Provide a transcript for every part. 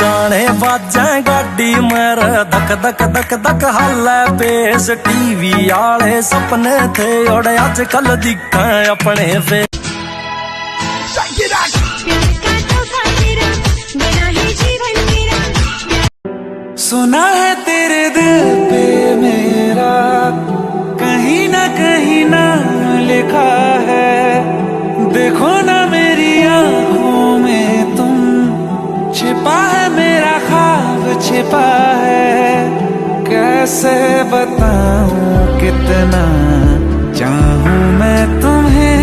गाने बाजे गाड़ी मेरे धक धक धक धक हल्ले बेस टीवी आले सपने थे और आजकल दिखे अपने पे सुना है तेरे दिल पे मेरा कहीं ना लिखा है देखो ना मेरी आँखों में तुम छिपा है मेरा ख्वाब छिपा है कैसे बताऊं कितना चाहूं मैं तुम्हें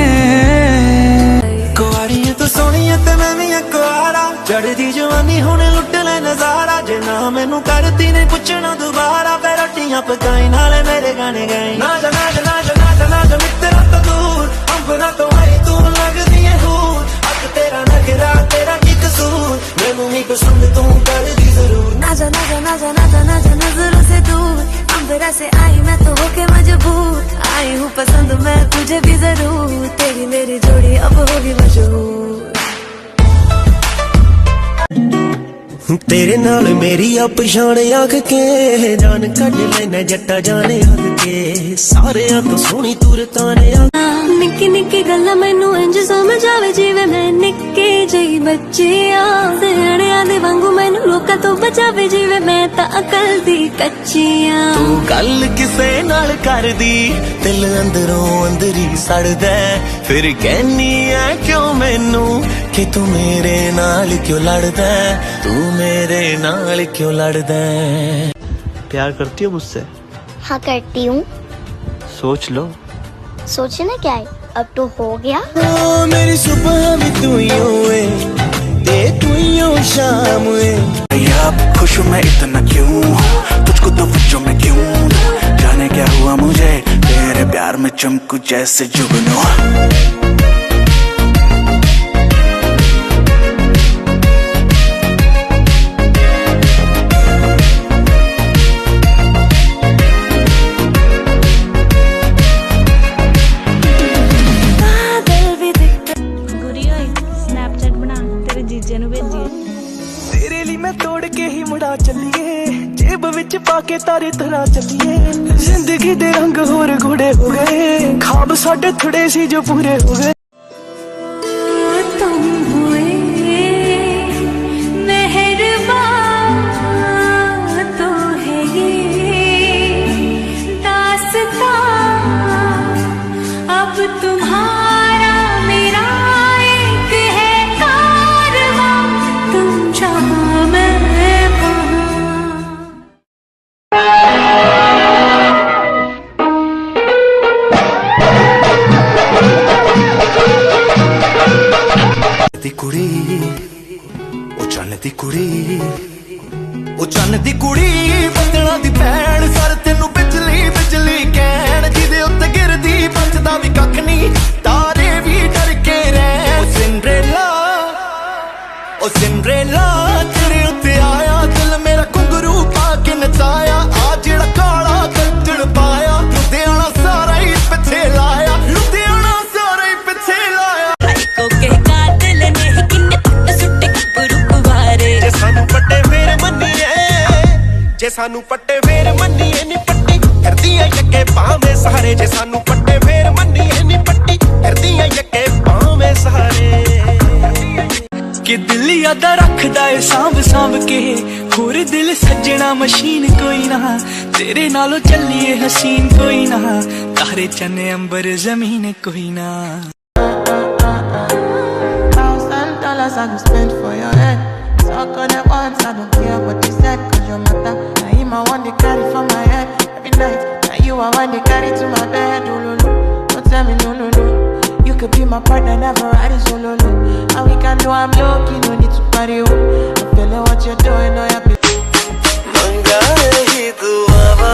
कुआरी है तो सोनी है ते मैं भी कुआरा चढ़दी जवानी हुणे लुट ले नजारा जे ना मैनू करती नहीं पुछना दोबारा फिर रोटियां पकाई नाले मेरे गाने गाई ना जा ना जा ना जा ना जा ना जा मित्रा तो दूर अंबरा तो आई तू लगदी है हूर अब तेरा नखरा तेरा की कसूर मैनू ही पसंद तू कर दी जरूर ना जा ना जा ना जा ना जा ना जा नजरों से दूर अंबरा से आई मैं तो होके मजबूर आई हूँ पसंद मैं तुझे भी जरूर तेरी मेरी जोड़ी अब होगी मशहूर तेरे नाल मेरी आप पछाण आख के जान कढ़ लेना जट्टा जाने आख के सारे तो सोनी तुर ताने निक्की निक्की गल्लां मैनू इंज समझ आवे जिवें मैं निक्के जही बच्चे आ सियाणियां दे वांगू मैनू लोकां तो बचावे जिवें मैं तां अकल दी कच्ची आ तू गल किसे नाल कर दी दिल अंदरों अंदर ही सड़दा फिर कहनी है क्यों मैनू कि तू मेरे नाल क्यों लड़दा तू मेरे नाल क्यों लड़दा प्यार करती हो मुझसे हाँ करती हूँ सोच लो सोचना क्या है अब तो हो गया ओ मेरी सुबह भी तू ही हुए ते तू ही हो शाम हुए अब खुश हूँ मैं इतना क्यों तुझको तो बच्चों में क्यों जाने क्या हुआ मुझे तेरे प्यार में चमकू जैसे जुगनू तेरे लिए मैं तोड़ के ही मुड़ा चलिए जेब विच पाके तारे तरह चलिए जिंदगी दे रंग होर घोड़े हो गए ख्वाब साडे थोड़े सी जो पूरे हो गए तुम हुए मेहरबान तो है ये दास्तां अब तुम्हारा मेरा एक है कारवां तुम जहां मैं ओ चन्न दी कुड़ी बदला दी भैन सर तेनू बिजली बिजली कहण जिदे उत्ते गिरदी बचदा भी कख नहीं तारे भी डर के रह ओ सिंड्रेला तेरे उत्ते आया दिल मेरा घुंघरू पा के नचाया आ जेड़ा काला कच्चड़ पाया लुधियाना सारा ही पिछे लाया लुधियाना सारा ही पिछे लाया को के कातिल ने किन्ने सुट्टे गुरु कुवारे जे सानू पट्टे फेर मन्नीए जे सानू पट्टे फेर मन्नीए नी पट्टी करदियां यके पावे सहारे जे सानू पट्टे फेर मन्नीए नी पट्टी करदियां यके पावे सहारे कि दिल याद रखदा है सांभ सांभ के होर दिल सजना मशीन कोई ना तेरे नालों चलिए हसीन कोई ना तारे चने अंबर जमीन कोई ना $1,000 I can spend for your head. Talk on it once, I don't care what you said, cause your matter. Now him I want to carry for my head every night. Now you I want to carry to my bed. Oh, no, no. Don't tell me no, no, no. You could be my partner, never ride it solo, no. And we can do I'm lucky, no need to party, oh. I'm feeling what you're doing, no, you're